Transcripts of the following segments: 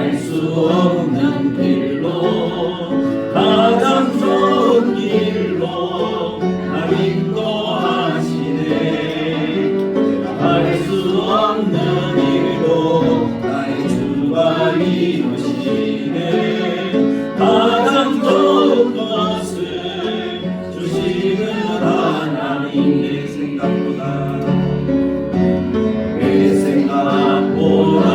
알 수 없는 길로 가장 좋은 길로 날 인도하시네. 내가 알 수 없는 일도 나의 주가 이루시네. 가장 좋은 것을 주시는 하나님. 내 생각보다 내 생각보다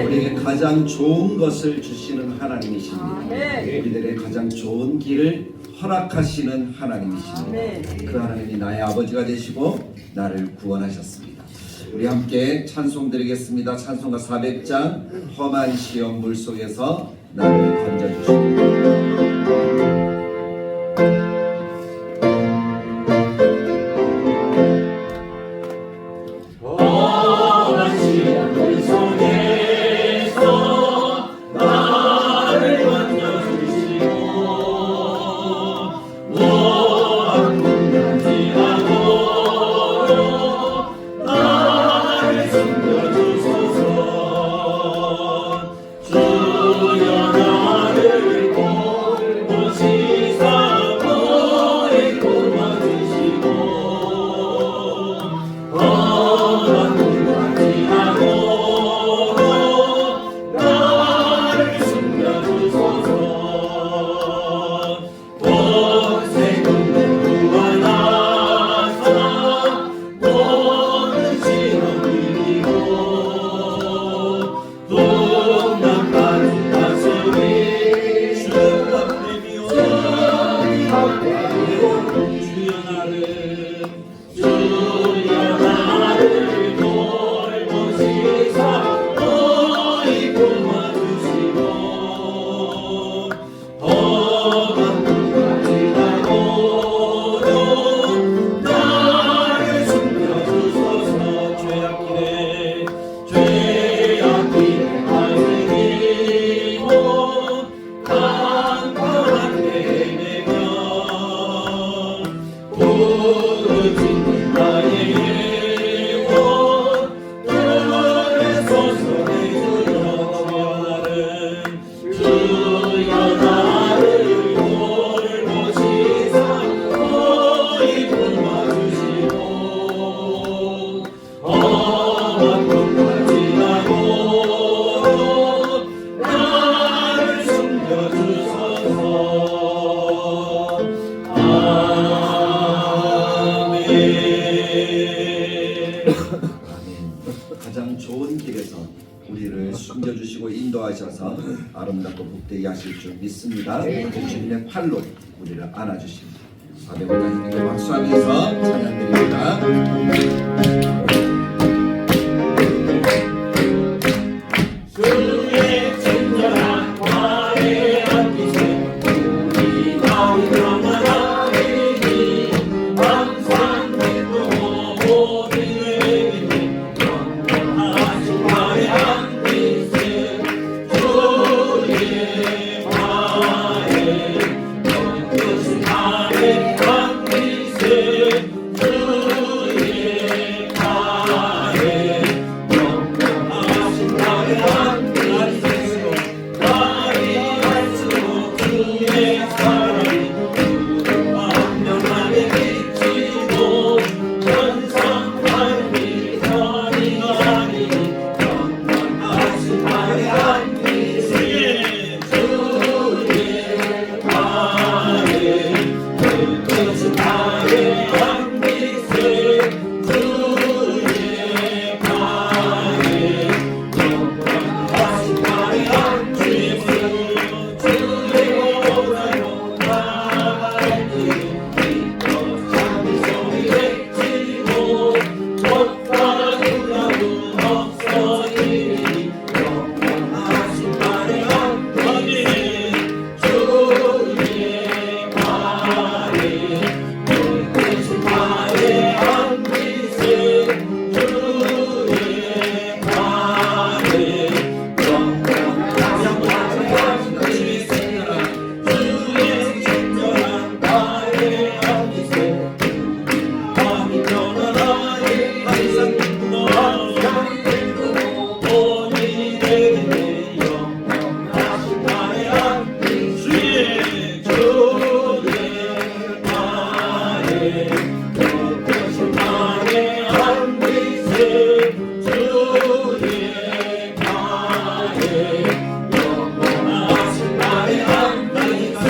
우리에게 가장 좋은 것을 주시는 하나님이십니다. 우리들의 가장 좋은 길을 허락하시는 하나님이십니다. 그 하나님이 나의 아버지가 되시고 나를 구원하셨습니다. 우리 함께 찬송 드리겠습니다. 찬송가 400장 험한 시험 물속에서 나를 건져주십니다. 가장 좋은 길에서 우리를 숨겨주시고 인도하셔서 아름답고 복되게 하실 줄 믿습니다. 주님의 팔로 우리를 안아주십니다. 400원장님께 박수하면서 찬양드립니다. 주의 친절한 화해한 빛에 우리 마음 평안하리니 항상 기쁘고 모든 영원하신 화해한 빛에 주의 화해 영원하신 화해한 빛에 주의 화해 영원하신 화해한 빛에 화해할수록 주의 사랑이 완전하게 비치고 천상한 빛이 가리니 영원하신 화해한 빛에 주의 화해 영원하신 화해한 빛에 주의 화해 영원하신 화해한 빛에 주의 보좌로 나갈니 믿고 잠이 소리 외치고 못과 능력은 없어지니 영원하신 화해한 빛에 주의 화해 영원하신 화해한 빛에 주의 화해 영원하신 화해한 빛에 주의 친절한 화해한 빛에 마음이 편안하니 항상 기쁘고 본이 되겠네 영원하신 화해한 빛에 주의 화해 영원하신 화해한 빛에 주의 화해 영원하신 화해한 빛에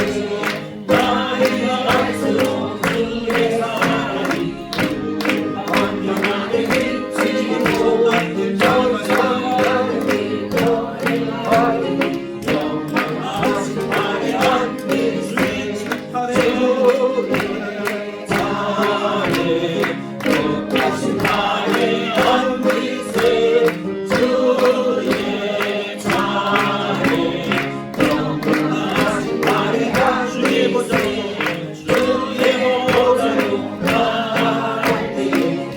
화해할수록 주의 사랑이 완전하게 비치고 천상하니 영원하신 화해한 빛에 주의 화해 영원하신 화해한 빛에 주의 화해 영원하신 화해한 주의 보좌로 나갈니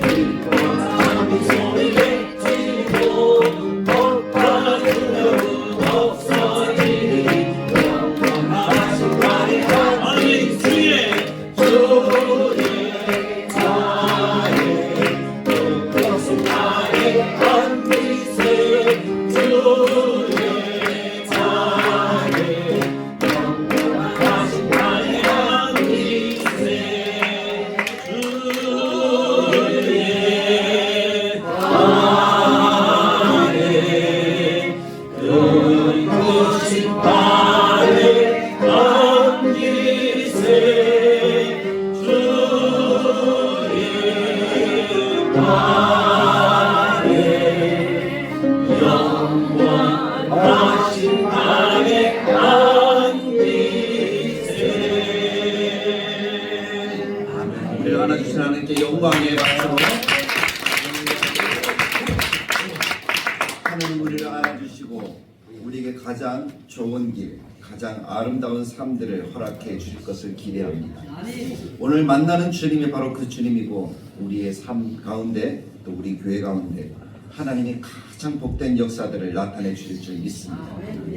믿고 잠이 소리 외치고 못과 능력은 없어지니 영원하신 화해한 빛에 주의 화해 영원하신 화해한 빛에 주의 화해 영원하신 화해한 빛에 주의 화해 영원하신 화해한 빛에 주의 화해 영원하신 화해한 빛에 아멘. 우리를 안아주신 하나님께 영광의 박수로. 하나님 우리를 안아주시고 우리에게 가장 좋은 길, 가장 아름다운 삶들을 허락해 주실 것을 기대합니다. 오늘 만나는 주님이 바로 그 주님이고 우리의 삶 가운데 또 우리 교회 가운데 하나님이 가장 복된 역사들을 나타내 주실 줄 믿습니다.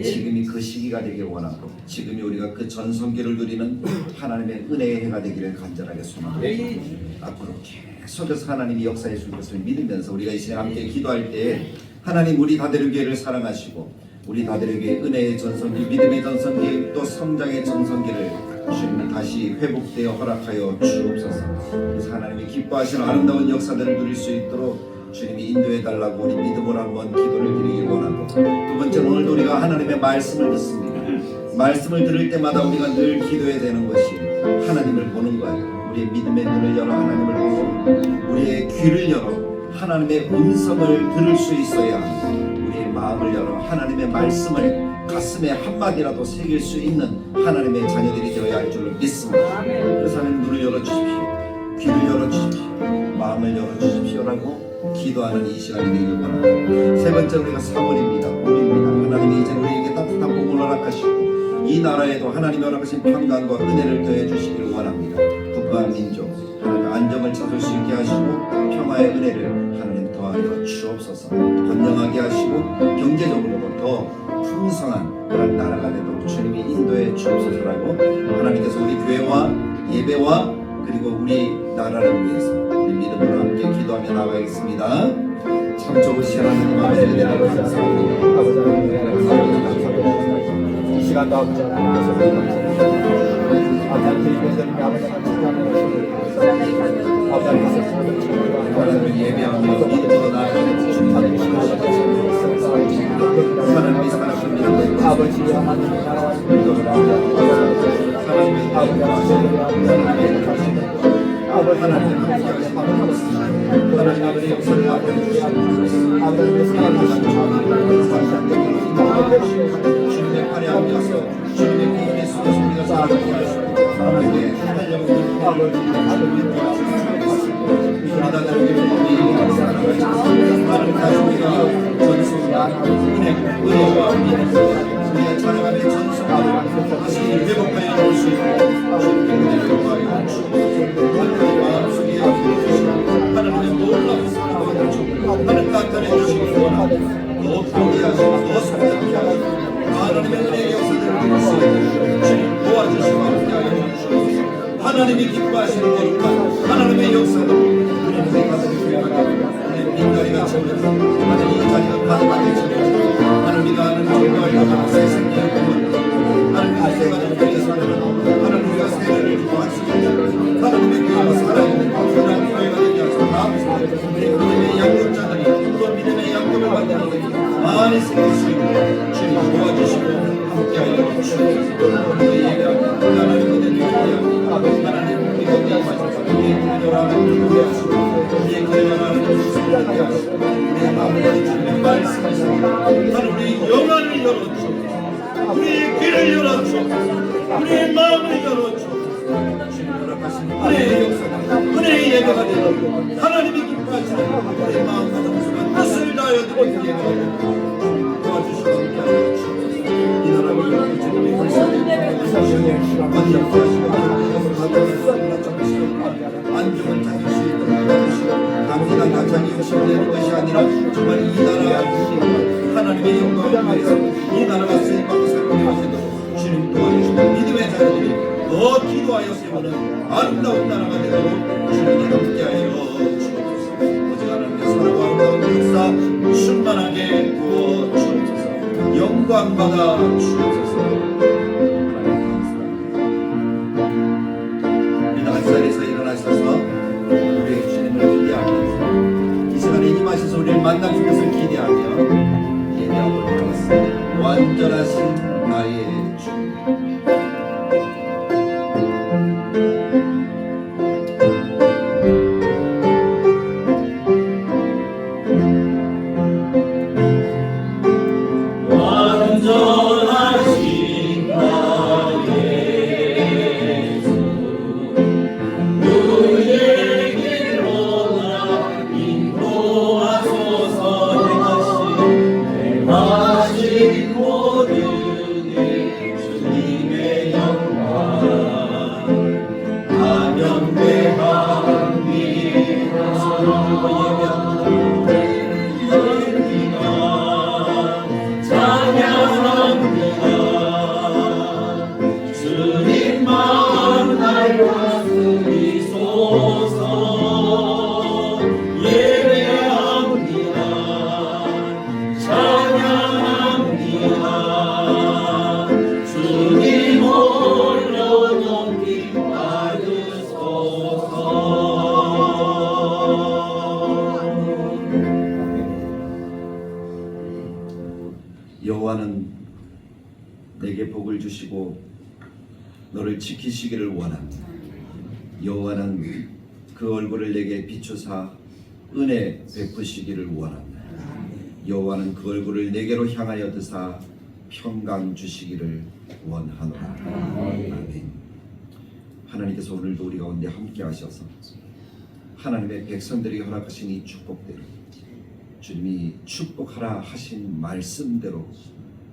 지금이 그 시기가 되길 원하고 지금이 우리가 그 전성기를 누리는 하나님의 은혜의 해가 되기를 간절하게 소망합니다. 앞으로 계속해서 하나님이 역사해 줄 것을 믿으면서 우리가 이 시간 함께 기도할 때에 하나님 우리 다대로 교회를 사랑하시고 우리 다대로 교회 은혜의 전성기, 믿음의 전성기, 또 성장의 전성기를 주님이 다시 회복되어 허락하여 주옵소서. 그래서 하나님이 기뻐하시는 아름다운 역사들을 누릴 수 있도록 주님이 인도해 달라고 우리 믿음으로 한번 기도를 드리기 원하고, 두 번째는 오늘도 우리가 하나님의 말씀을 듣습니다. 말씀을 들을 때마다 우리가 늘 기도해야 되는 것이 하나님을 보는 거예요. 우리의 믿음의 눈을 열어 하나님을 보고 우리의 귀를 열어 하나님의 음성을 들을 수 있어야 우리의 마음을 열어 하나님의 말씀을 가슴에 한마디라도 새길 수 있는 하나님의 자녀들이 되어야 할 줄을 믿습니다. 그래서 하나님 눈을 열어주십시오. 귀를 열어주십시오. 마음을 열어주십시오라고 기도하는 이 시간이 되길 바랍니다. 세 번째, 우리가 사모입니다. 봄입니다. 하나님이 이제 우리에게 따뜻한 봄을 허락하시고 이 나라에도 하나님이 허락하신 평강과 은혜를 더해 주시기를 원합니다. 국가 민족 하나님 안정을 찾을 수 있게 하시고 평화의 은혜를 하나님 더하여 주옵소서. 번영하게 하시고 경제적으로도 더 풍성한 그런 나라가 되도록 주님이 인도해 주옵소서라고 하나님께서 우리 교회와 예배와 그리고 우리 나라를 위해서 우리 믿음으로 함께 기도하며 나가겠습니다. 참 좋으신 하나님 아버지 은혜를 감사합니다. 이 시간도 아버지 앞에서 감사합니다. 아버지 이곳에는 아버지 하나님을 예배하며 믿음으로 나아가는 주님의 하나님의 사랑입니다. 아버지 하나님 나라와 아버지 하나님 하나님의 역사를 주님의 팔에 앉아서 주님의 구원의 속에서 우리가 살아가게 하시고 하나님의 하나님을 하나님 가족이가 전수가 은혜와 우리의 자녀감의 전수가 다시 회복하여 놓을 수 있고 주님의 영광을 주시고 마음속에 하나님의 놀라운 사랑을 주시고 하나님 나타내 주시기 원합니다. 더 포기하시고 더 성장케 하시고 하나님의 은혜의 역사들을 위해서 주님 도와주시고 함께하여 주시옵소서. 하나님이 기뻐하시는 거룩한 하나님의 역사를 우리는 내 가슴이 회복하고 우리 빈자리가 채워져서 하나님 이 자리가 가득하게 채워져서 하나님이가 하는 정말 새 생명의 구원 하나님의 세가는 교회에서는 하나님과 세례를 도와주시고 하나님의 교회가 살아있는 그런 교회가 되게 하소서. 우리 믿음의 양육자들이 또 믿음의 양육을 받는 이들이 많이 생길 수 있고 주님 도와주시고 함께하여 주시옵소서. 우리의 예배합니다. 하나님 은혜를 기대합니다. 하나님 우리 곁에 임하셔서 우리의 기도라는 우리의 하시고 우리의 기도라는 것을 하게 하시고 우리의 마음을 주님의 말씀하시고 하나님 우리의 영안을 열어주옵소서. 우리의 귀를 열어주옵소서. 우리의 마음을 열어주옵소서. 주님 허락하신 은혜의 역사가 은혜의 예배가 되고 하나님이 기뻐하시는 우리의 마음과 정수가 뜻을 다하여 드리는 예배가 되고 도와주시고 함께하여 주옵소서. 이 나라를 주님의 말씀에 안정을 찾을 수 있도록 도와주시고 당기가 가장이 욕심내는 것이 아니라 정말 이 나라가 하나님의 영광을 위해서 이 나라가 쓰임받고 살게 하시도록 주님 도와주시고 믿음의 자녀들이 더 기도하여 세우는 아름다운 나라가 되도록 주님이 함께하여 주옵소서. 오직 하나님의 사랑과 아름다운 역사 충만하게 부어 주옵소서. 영광 받아 주옵소서. 한 자리에서 일어나셔서 우리 주님을 기대하면서 이 시간에 임하셔서 우리를 만나실 것을 기대하며 예배하도록 하겠습니다. 완전하신 나의 주님. 여호와는 내게 복을 주시고 너를 지키시기를 원합니다. 여호와는 그 얼굴을 내게 비추사 은혜 베푸시기를 원합니다. 여호와는 그 얼굴을 내게로 향하여 드사 평강 주시기를 원하노라. 아멘. 하나님께서 오늘도 우리 가운데 함께 하셔서 하나님의 백성들에게 허락하신 이 축복대로 주님이 축복하라 하신 말씀대로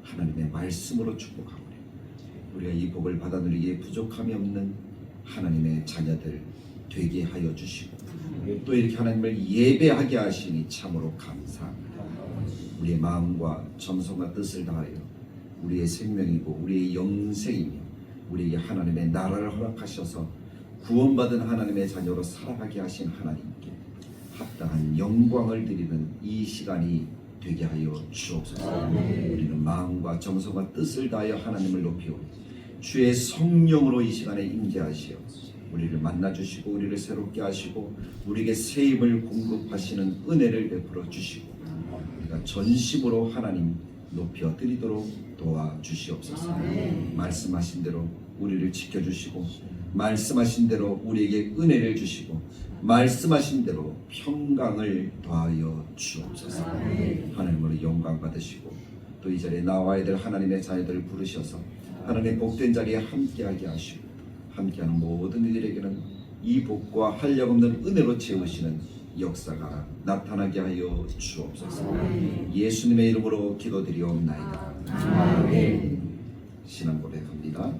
하나님의 말씀으로 축복하오니 우리가 이 복을 받아 누리기에 부족함이 없는 하나님의 자녀들 되게 하여 주시고 또 이렇게 하나님을 예배하게 하시니 참으로 감사합니다. 우리의 마음과 정성과 뜻을 다하여 우리의 생명이고 우리의 영생이며 우리에게 하나님의 나라를 허락하셔서 구원받은 하나님의 자녀로 살아가게 하신 하나님께 합당한 영광을 드리는 이 시간이 되게 하여 주옵소서. 우리는 마음과 정성과 뜻을 다하여 하나님을 높이오니 주의 성령으로 이 시간에 임재하시어 우리를 만나주시고 우리를 새롭게 하시고 우리에게 새 힘을 공급하시는 은혜를 베풀어 주시고 우리가 전심으로 하나님 높여 드리도록 도와주시옵소서. 말씀하신 대로 우리를 지켜주시고 말씀하신 대로 우리에게 은혜를 주시고 말씀하신 대로 평강을 더하여 주옵소서. 하나님으로 영광 받으시고 또 이 자리에 나와야 될 하나님의 자녀들을 부르셔서 하나님의 복된 자리에 함께하게 하시고 함께하는 모든 이들에게는 이 복과 한량없는 은혜로 채우시는 역사가 나타나게 하여 주옵소서. 예수님의 이름으로 기도드리옵나이다. 아멘. 신앙 고백합니다.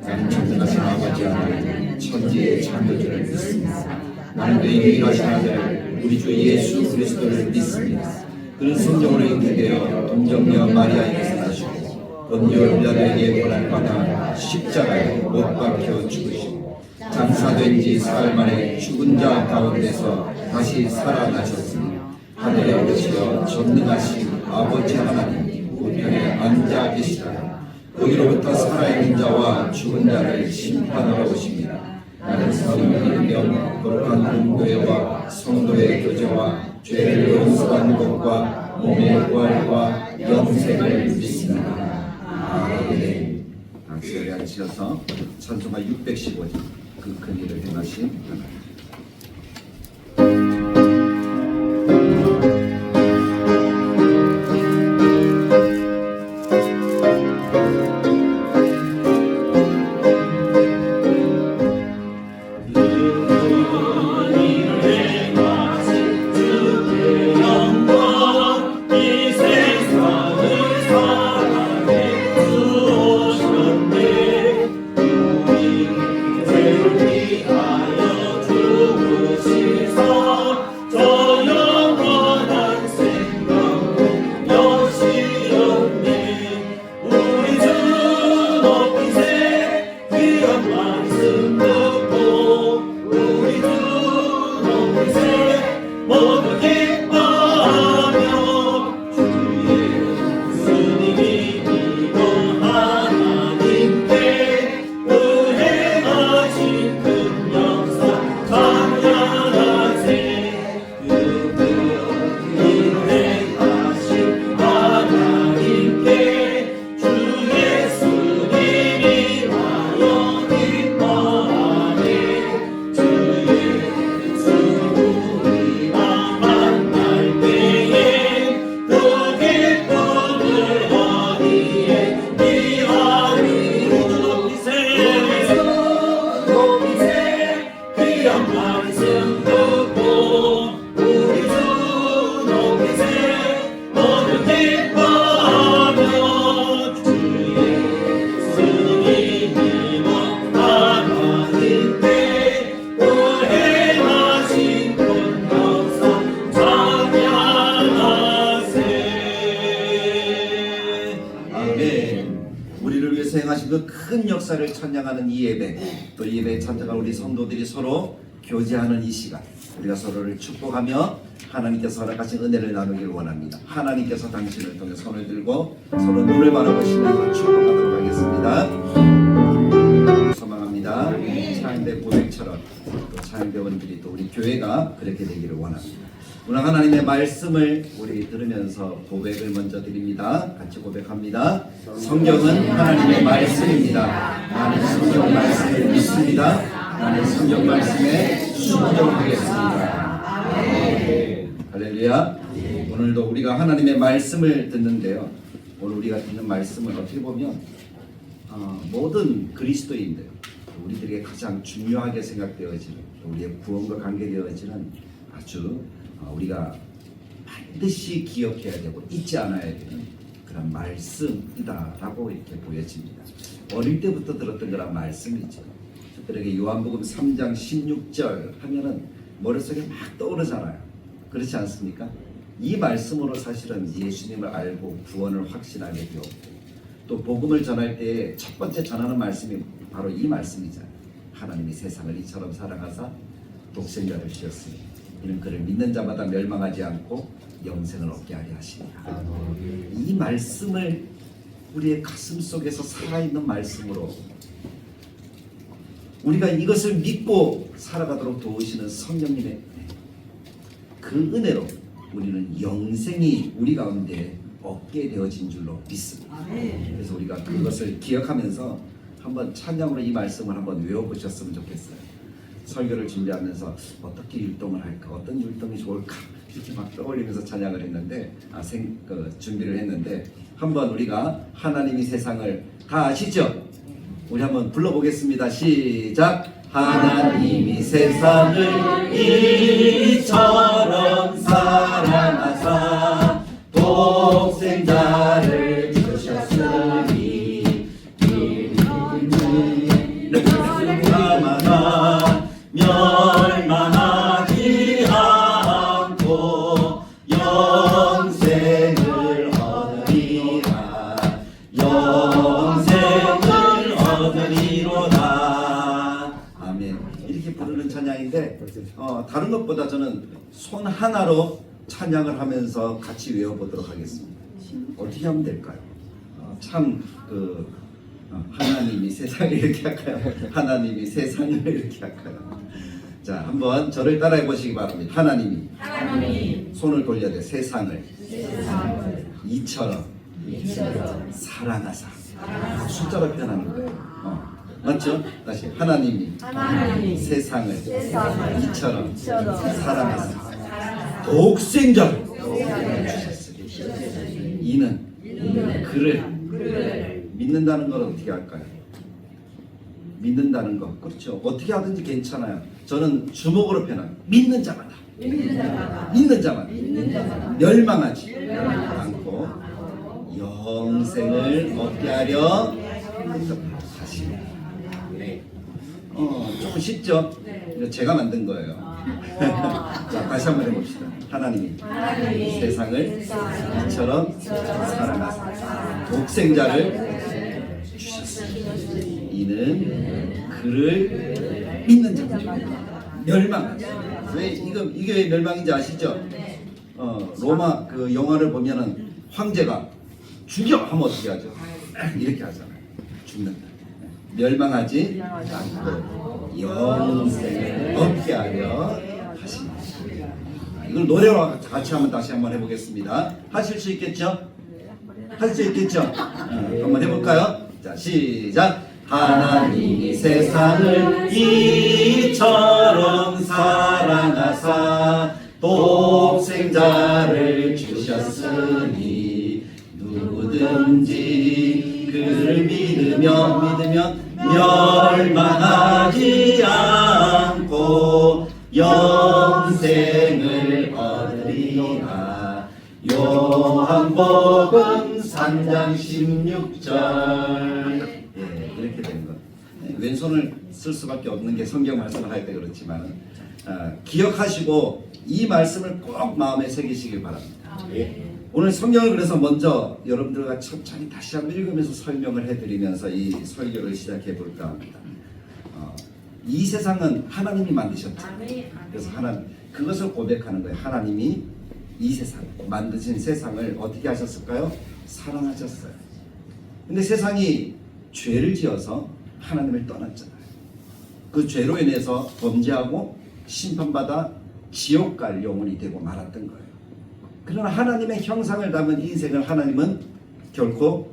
나는 전능하신 아버지 하나님 천지의 창조주를 믿습니다. 나는 그 유일하신 아들 우리 주 예수 그리스도를 믿습니다. 그는 성령으로 잉태되어 동정녀 마리아에게서 나시고 본디오 빌라도에게 고난받아 십자가에 못 박혀 죽으시고 장사된 지 사흘 만에 죽은 자 가운데서 다시 살아나셨으니 하늘에 오르시어 전능하신 아버지 하나님 우편에 앉아 계시다. 거기로부터 살아있는 자와 죽은 자를 심판하러 오십니다. 나는 성령을 믿으며 거룩한 공교회와 성도의 교제와 죄를 용서하는 것과 몸의 부활과 영생을 믿습니다. 아멘. 당시 앉으셔서 찬송가 615장 그 큰 일을 행하신 하나님. 행하신 그 큰 역사를 찬양하는 이 예배, 또 이 예배에 참석한 우리 성도들이 서로 교제하는 이 시간, 우리가 서로를 축복하며 하나님께서 허락하신 은혜를 나누기를 원합니다. 하나님께서 당신을 통해 손을 들고 서로 눈을 바라보시면서 축복하도록 하겠습니다. 소망합니다. 차양대 고백처럼 또 차양대원들이 또 우리 교회가 그렇게 되기를 원합니다. 오늘 하나님의 말씀을 우리 들으면서 고백을 먼저 드립니다. 같이 고백합니다. 성경은 하나님의 말씀입니다. 나는 성경 말씀을 믿습니다. 나는 성경 말씀에 순종하겠습니다. 할렐루야. 오늘도 우리가 하나님의 말씀을 듣는데요. 오늘 우리가 듣는 말씀은 어떻게 보면 모든 그리스도인들, 우리들에게 가장 중요하게 생각되어지는, 우리의 구원과 관계되어지는 아주 우리가 반드시 기억해야 되고 잊지 않아야 되는 그런 말씀이다라고 이렇게 보여집니다. 어릴 때부터 들었던 그런 말씀이죠. 특별하게 요한복음 3장 16절 하면은 머릿속에 막 떠오르잖아요. 그렇지 않습니까? 이 말씀으로 사실은 예수님을 알고 구원을 확신하게 되었고, 또 복음을 전할 때 첫 번째 전하는 말씀이 바로 이 말씀이잖아요. 하나님이 세상을 이처럼 사랑하사 독생자를 주셨으니 이는 그를 믿는 자마다 멸망하지 않고 영생을 얻게 하려 하시니라. 이 말씀을 우리의 가슴 속에서 살아있는 말씀으로 우리가 이것을 믿고 살아가도록 도우시는 성령님의 은혜, 그 은혜로 우리는 영생이 우리 가운데 얻게 되어진 줄로 믿습니다. 그래서 우리가 그것을 기억하면서 한번 찬양으로 이 말씀을 한번 외워보셨으면 좋겠어요. 설교를 준비하면서 어떻게 율동을 할까, 어떤 율동이 좋을까 이렇게 막 떠올리면서 찬양을 했는데 준비를 했는데, 한번 우리가 하나님이 세상을 다 아시죠? 우리 한번 불러보겠습니다. 시작. 하나님이 세상을 이처럼 사랑하사 독생자를 주셨으니 인자마다 멸망하지 않고 영생을 얻으리라. 영생을 얻으리로다. 아멘. 이렇게 부르는 찬양인데 다른 것보다 저는 손 하나로 찬양을 하면서 같이 외워보도록 하겠습니다. 어떻게 하면 될까요? 하나님이 세상을 이렇게 할까요? 하나님이 세상을 이렇게 할까요? 자, 한번 저를 따라해 보시기 바랍니다. 하나님이 손을 돌려대 세상을 이처럼 사랑하사. 숫자로 표현하는 거예요. 맞죠? 다시 하나님이 세상을 이처럼 사랑하사 독생자를 주셨으니 이는 그를 믿는다는 건 어떻게 할까요? 믿는다는 것, 그렇죠. 어떻게 하든지 괜찮아요. 저는 주목으로 표현합니다. 믿는 자마다 멸망하지 않고 영생을 얻게 하려 하시니. 조금 쉽죠? 제가 만든 거예요. 자, 다시 한번 해봅시다. 하나님이 세상을 이처럼 사랑하사 독생자를 주셨으니 이는 그를 믿는 자마다 멸망하지. 이게 왜 멸망인지 아시죠? 로마 그 영화를 보면은 황제가 죽여 하면 어떻게 하죠? 이렇게 하잖아요. 죽는다. 멸망하지 않고 영생을 얻게 하려 하십니다. 이걸 노래로 같이 한번 다시 한번 해보겠습니다. 하실 수 있겠죠? 할 수 있겠죠? 한번 해볼까요? 자, 시작. 하나님이 세상을 이처럼 사랑하사 독생자를 주셨으니 누구든지 그를 믿으면 멸망하지 않고 영생을 얻으리라. 요한복음 3장 16절. 이렇게 된 것. 왼손을 쓸 수밖에 없는 게 성경 말씀을 할 때 그렇지만 기억하시고 이 말씀을 꼭 마음에 새기시길 바랍니다. 오늘 성경을 그래서 먼저 여러분들과 천천히 다시 한번 읽으면서 설명을 해드리면서 이 설교를 시작해 볼까 합니다. 이 세상은 하나님이 만드셨죠. 그래서 그것을 고백하는 거예요. 하나님이 이 세상, 만드신 세상을 어떻게 하셨을까요? 사랑하셨어요. 근데 세상이 죄를 지어서 하나님을 떠났잖아요. 그 죄로 인해서 범죄하고 심판받아 지옥 갈 영혼이 되고 말았던 거예요. 그러나 하나님의 형상을 담은 인생을 하나님은 결코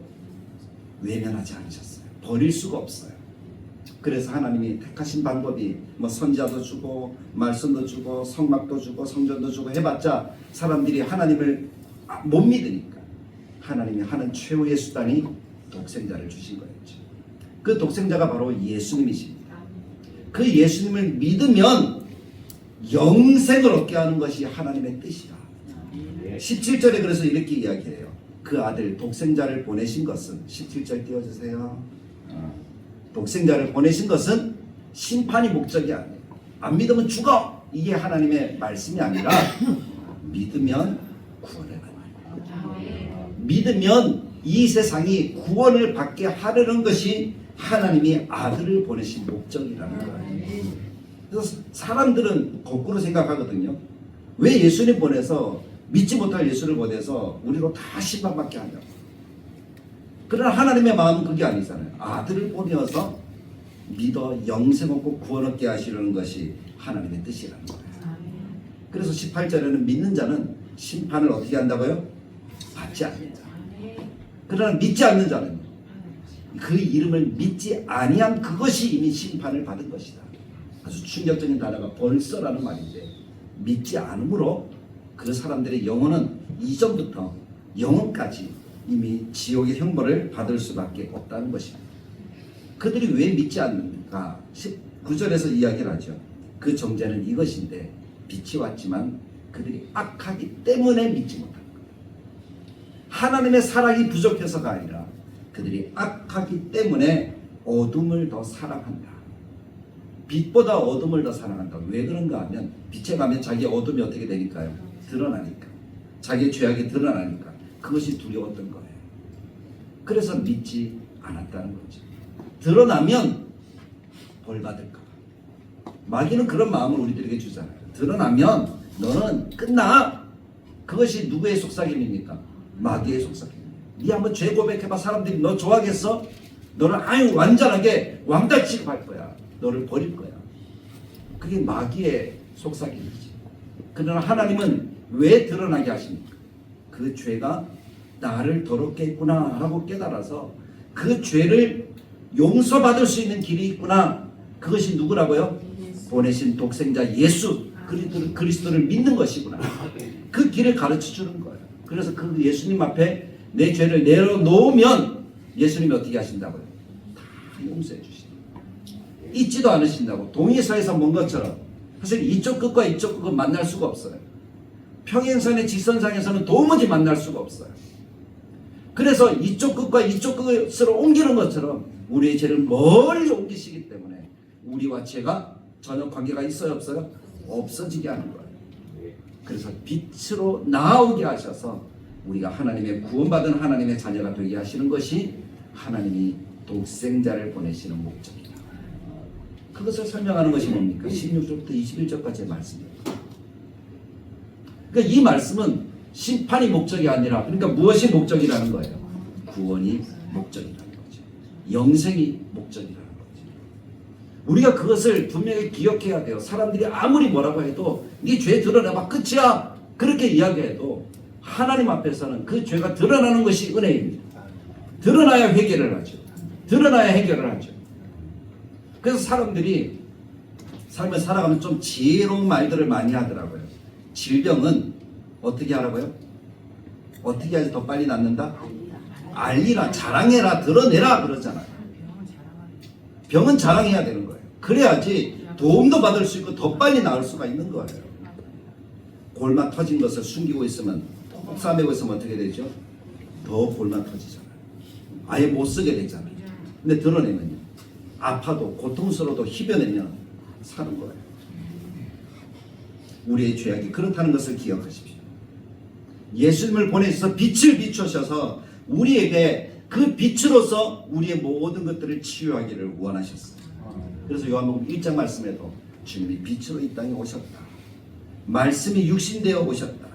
외면하지 않으셨어요. 버릴 수가 없어요. 그래서 하나님이 택하신 방법이 선지자도 주고 말씀도 주고 성막도 주고 성전도 주고 해봤자 사람들이 하나님을 못 믿으니까 하나님이 하는 최후의 수단이 독생자를 주신 거였죠. 그 독생자가 바로 예수님이십니다. 그 예수님을 믿으면 영생을 얻게 하는 것이 하나님의 뜻이다. 17절에 그래서 이렇게 이야기해요. 그 아들 독생자를 보내신 것은 17절 띄워주세요. 독생자를 보내신 것은 심판이 목적이 아니에요. 안 믿으면 죽어. 이게 하나님의 말씀이 아니라 믿으면 구원을 받는, 믿으면 이 세상이 구원을 받게 하려는 것이 하나님이 아들을 보내신 목적이라는 거예요. 그래서 사람들은 거꾸로 생각하거든요. 왜 예수님 보내서 믿지 못할 예수를 보내서 우리로 다 심판받게 하냐고. 그러나 하나님의 마음은 그게 아니잖아요. 아들을 보내어서 믿어 영생 얻고 구원 얻게 하시려는 것이 하나님의 뜻이라는 거예요. 그래서 18절에는 믿는 자는 심판을 어떻게 한다고요? 받지 않는다. 그러나 믿지 않는 자는 그 이름을 믿지 아니한 그것이 이미 심판을 받은 것이다. 아주 충격적인 단어가 벌써라는 말인데, 믿지 않으므로 그 사람들의 영혼은 이전부터 영혼까지 이미 지옥의 형벌을 받을 수밖에 없다는 것입니다. 그들이 왜 믿지 않는가? 19절에서 이야기를 하죠. 그 정죄는 이것인데 빛이 왔지만 그들이 악하기 때문에 믿지 못한 거예요. 하나님의 사랑이 부족해서가 아니라 그들이 악하기 때문에 어둠을 더 사랑한다. 빛보다 어둠을 더 사랑한다. 왜 그런가 하면 빛에 가면 자기 어둠이 어떻게 되니까요? 드러나니까. 자기의 죄악이 드러나니까. 그것이 두려웠던 거예요. 그래서 믿지 않았다는 거죠. 드러나면 벌 받을까 봐. 마귀는 그런 마음을 우리들에게 주잖아요. 드러나면 너는 끝나. 그것이 누구의 속삭임입니까? 마귀의 속삭임. 네 한번 죄 고백해봐. 사람들이 너 좋아하겠어? 너를 아유 완전하게 왕따 취급할 거야. 너를 버릴 거야. 그게 마귀의 속삭임이지. 그러나 하나님은 왜 드러나게 하십니까? 그 죄가 나를 더럽게 했구나 하고 깨달아서 그 죄를 용서받을 수 있는 길이 있구나. 그것이 누구라고요? 보내신 독생자 예수 그리스도를 믿는 것이구나. 그 길을 가르쳐 주는 거예요. 그래서 그 예수님 앞에 내 죄를 내려놓으면 예수님이 어떻게 하신다고요? 다 용서해 주신다. 잊지도 않으신다고. 동의서에서 본 것처럼 사실 이쪽 끝과 이쪽 끝은 만날 수가 없어요. 평행선의 직선상에서는 도무지 만날 수가 없어요. 그래서 이쪽 끝과 이쪽 끝으로 옮기는 것처럼 우리의 죄를 멀리 옮기시기 때문에 우리와 죄가 전혀 관계가 있어요, 없어요? 없어지게 하는 거예요. 그래서 빛으로 나오게 하셔서 우리가 하나님의 구원받은 하나님의 자녀가 되게 하시는 것이 하나님이 독생자를 보내시는 목적이다. 그것을 설명하는 것이 뭡니까? 16절부터 21절까지의 말씀입니다. 그러니까 이 말씀은 심판이 목적이 아니라, 그러니까 무엇이 목적이라는 거예요? 구원이 목적이라는 거죠. 영생이 목적이라는 거죠. 우리가 그것을 분명히 기억해야 돼요. 사람들이 아무리 뭐라고 해도 네 죄 드러내봐 끝이야 그렇게 이야기해도 하나님 앞에서는 그 죄가 드러나는 것이 은혜입니다. 드러나야 회개를 하죠. 드러나야 해결을 하죠. 그래서 사람들이 삶을 살아가면 좀 지혜로운 말들을 많이 하더라고요. 질병은 어떻게 하라고요? 어떻게 해야지 더 빨리 낫는다? 알리라, 자랑해라, 드러내라 그러잖아요. 병은 자랑해야 되는 거예요. 그래야지 도움도 받을 수 있고 더 빨리 나을 수가 있는 거예요. 골마 터진 것을 숨기고 있으면, 꼭 싸매고 있으면 어떻게 되죠? 더 골마 터지잖아요. 아예 못 쓰게 되잖아요. 근데 드러내면요, 아파도 고통스러워도 희변내면 사는 거예요. 우리의 죄악이 그렇다는 것을 기억하십시오. 예수님을 보내셔서 빛을 비추셔서 우리에게 그 빛으로서 우리의 모든 것들을 치유하기를 원하셨어요. 그래서 요한복음 1장 말씀에도 주님이 빛으로 이 땅에 오셨다. 말씀이 육신되어 오셨다.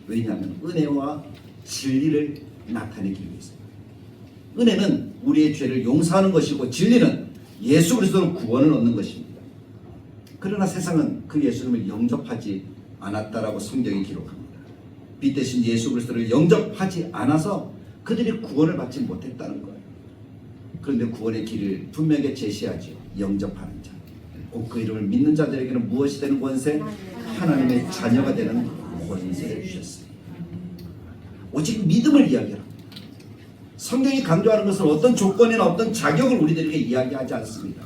왜냐하면 은혜와 진리를 나타내기 위해서입니다. 은혜는 우리의 죄를 용서하는 것이고 진리는 예수 그리스도로 구원을 얻는 것입니다. 그러나 세상은 그 예수님을 영접하지 않았다라고 성경이 기록합니다. 빛 대신 예수 그리스도를 영접하지 않아서 그들이 구원을 받지 못했다는 거예요. 그런데 구원의 길을 분명히 제시하죠. 영접하는 자. 곧 그 이름을 믿는 자들에게는 무엇이 되는 권세? 하나님의 자녀가 되는 권세를 주셨어요. 오직 믿음을 이야기합니다. 성경이 강조하는 것은 어떤 조건이나 어떤 자격을 우리들에게 이야기하지 않습니다.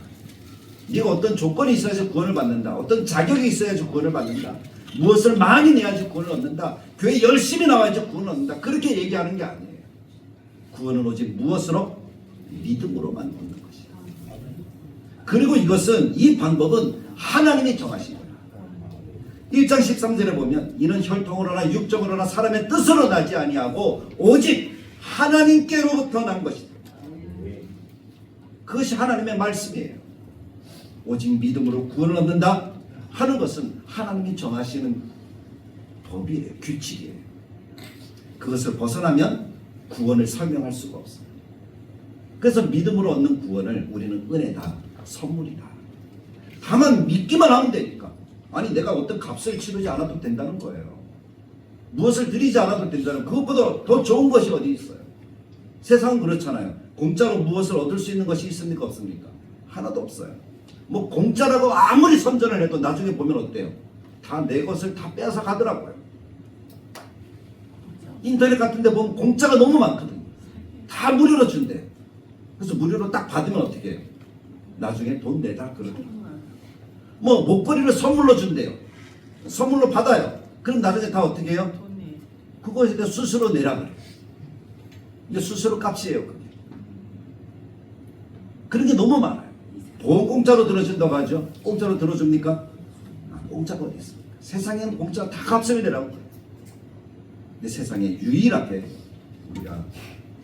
네가 어떤 조건이 있어야지 구원을 받는다. 어떤 자격이 있어야지 구원을 받는다. 무엇을 많이 내야지 구원을 얻는다. 교회 열심히 나와야지 구원을 얻는다. 그렇게 얘기하는 게 아니에요. 구원은 오직 무엇으로? 믿음으로만 얻는 것이에요. 그리고 이 방법은 하나님이 정하신 거예요. 1장 13절에 보면 이는 혈통으로나 육정으로나 사람의 뜻으로 나지 아니하고 오직 하나님께로부터 난 것이다. 그것이 하나님의 말씀이에요. 오직 믿음으로 구원을 얻는다 하는 것은 하나님이 정하시는 법이에요. 규칙이에요. 그것을 벗어나면 구원을 설명할 수가 없어요. 그래서 믿음으로 얻는 구원을 우리는 은혜다, 선물이다. 다만 믿기만 하면 되니까. 아니 내가 어떤 값을 치르지 않아도 된다는 거예요. 무엇을 드리지 않아도 된다는, 그것보다 더 좋은 것이 어디 있어요? 세상은 그렇잖아요. 공짜로 무엇을 얻을 수 있는 것이 있습니까? 없습니까? 하나도 없어요. 뭐 공짜라고 아무리 선전을 해도 나중에 보면 어때요? 다 내 것을 다 빼앗아 가더라고요. 인터넷 같은 데 보면 공짜가 너무 많거든요. 다 무료로 준대. 그래서 무료로 딱 받으면 어떻게 해요? 나중에 돈 내다 그러더라고요. 뭐 목걸이를 선물로 준대요. 선물로 받아요. 그럼 나중에 다 어떻게 해요? 그거에 대해 수수료 내라 그래요. 이게 수수료 값이에요. 그게. 그런 게 너무 많아요. 보험 공짜로 들어준다고 하죠. 공짜로 들어줍니까? 공짜가 어디 있습니까? 세상에는 공짜 다 값을 내라고. 근데 세상에 유일하게 우리가